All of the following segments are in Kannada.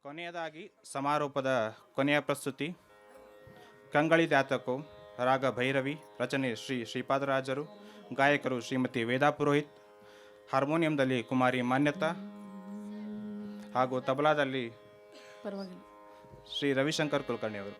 ಕೊನೆಯದಾಗಿ ಸಮಾರೋಪದ ಕೊನೆಯ ಪ್ರಸ್ತುತಿ ಕಂಗಳಿ ದ್ಯಾತಕೋ, ರಾಗ ಭೈರವಿ, ರಚನೆ ಶ್ರೀ ಶ್ರೀಪಾದರಾಜರು, ಗಾಯಕರು ಶ್ರೀಮತಿ ವೇದಾ ಪುರೋಹಿತ್, ಹಾರ್ಮೋನಿಯಂದಲ್ಲಿ ಕುಮಾರಿ ಮಾನ್ಯತಾ ಹಾಗೂ ತಬಲಾದಲ್ಲಿ ಶ್ರೀ ರವಿಶಂಕರ್ ಕುಲಕರ್ಣಿ ಅವರು.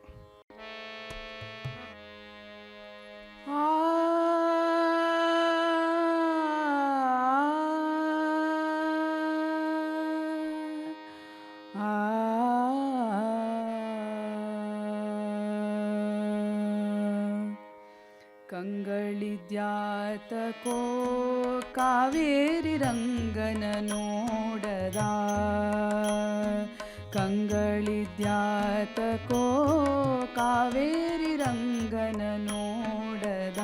ಕಂಗಳಿದ್ಯಾತಕೋ ಕಾವೇರಿ ರಂಗನ ನೋಡದ, ಕಂಗಳಿದ್ಯಾತಕೋ ಕಾವೇರಿ ರಂಗನ ನೋಡದ,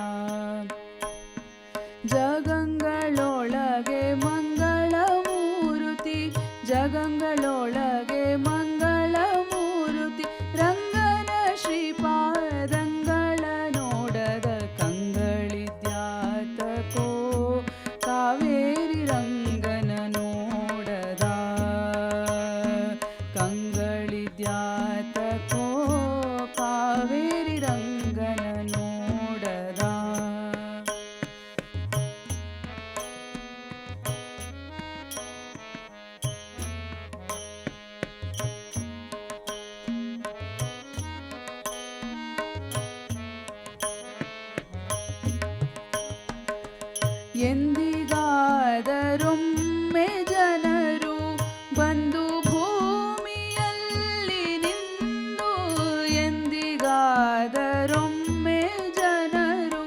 ಜಗಂಗಳೊಳಗೆ ಮಂಗಳ ಮೂರುತಿ, ಜಗಂಗಳೊಳಗೆ ಮಂಗಳ ಮೂರುತಿ, ರಂಗನ ಶ್ರೀಪಾದಂಗಳ ನೋಡದ, ಕಂಗಳಿದ್ಯಾತಕೋ ಕಾವೇರಿ ರಂಗನ ನೋಡದ, ಕಂಗಳಿದ್ಯಾತಕೋ ಕಾವೇರಿ ರಂಗನ ನೋಡದ. ಎಂದಿಗಾದರೊಮ್ಮೆ ಜನರು ಬಂದು ಭೂಮಿಯಲ್ಲಿ ನಿಂದು, ಎಂದಿಗಾದರೊಮ್ಮೆ ಜನರು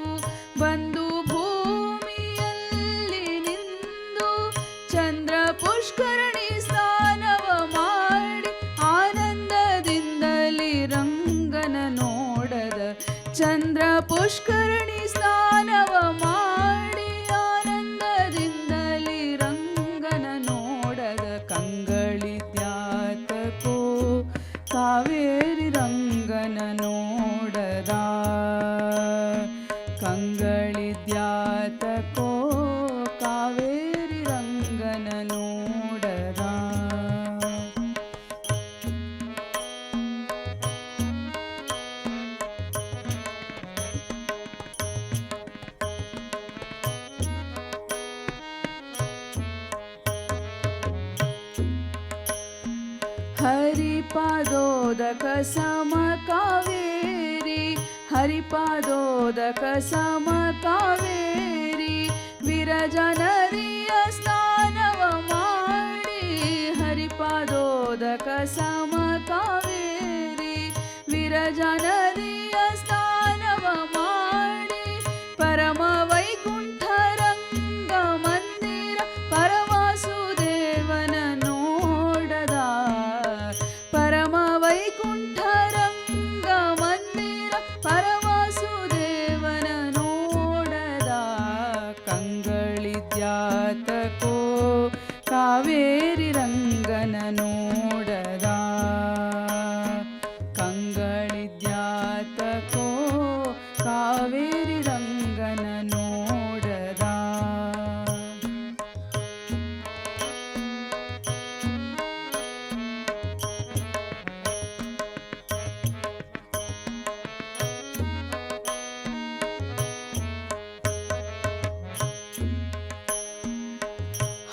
ಬಂದು ಭೂಮಿಯಲ್ಲಿ ನಿಂದು, ಚಂದ್ರ ಪುಷ್ಕರಣಿ ಸ್ನಾನವ ಮಾಡಿ ಆನಂದದಿಂದಲಿ ರಂಗನ ನೋಡದ, ಚಂದ್ರ ಪುಷ್ಕರಣಿ ಸ್ನಾನವ ಮಾಡಿ ಆನಂದದಿಂದಲಿ ರಂಗನ ನೋಡದ, ಕಂಗಳಿದ್ಯಾತಕೋ ಕಾವೇರಿ ರಂಗನ ನೋಡದ, ಕಂಗಳಿದ್ಯಾತಕೋ ಕಾವೇರಿ ರಂಗನ ನೋಡದ. ಹರಿಪಾದೋದಕ ಸಮ ಕಾವೇರಿ, ಹರಿಪಾದೋದಕ ಸಮ ಕಾವೇರಿ, ವಿರಜನರಿಯ ಸ್ನಾನವ ಮಾಡಿ, ಹರಿಪಾದೋದಕ ಸಮ ಕಾವೇರಿ, ವಿರಜನರಿಯ ಸ್ನಾನವ ಮಾಡಿ, ಪರಮ ವೈಕುಂಠ ರಂಗ ಮಂದಿರ ಪರವಾಸುದೇವನ ನೋಡದ, ಪರಮ ವೈಕುಂಠ ರಂಗ ಮಂದಿರ ಪರವಾಸುದೇವನ ನೋಡದ, ಕಂಗಳಿದ್ಯಾತಕೋ ಕಾವೇರಿ ರಂಗನ ನೋಡದ, ಕಂಗಳಿದ್ಯಾತಕೋ ಕಾವೇರಿ ರಂಗನ ನೋಡದ.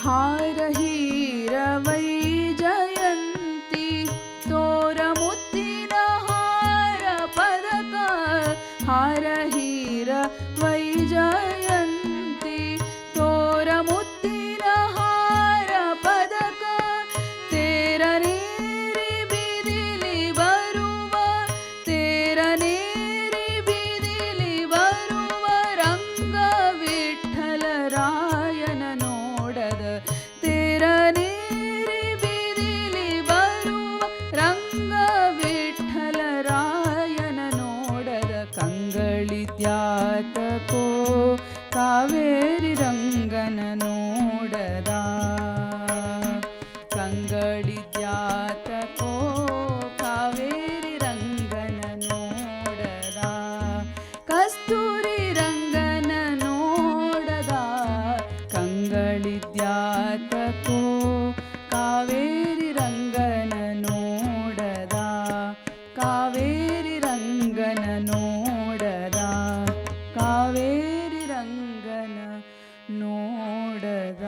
ಹಾರ ಹೀರ ವೈಜಯಂತಿ, ತೋರ ಮುತ್ತಿನ ಹಾರ ಪದಕ, ಹಾರ ಹೀರ ವೈಜಯಂತಿ, ತೋರ ಮುತ್ತಿನ ಹಾರ ಪದಕ, ತೇರನೇರಿ ಬೀದಿಲಿ ಬರುವ, ತೇರನೇರಿ ಬೀದಿಲಿ ಬರುವ ರಂಗ ವಿಠ್ಠಲ ರಾಯನ ನೋಡದ, ತೇರನೇರಿ ನೋಡದ ಕಾವೇರಿ ರಂಗನ ನೋಡದ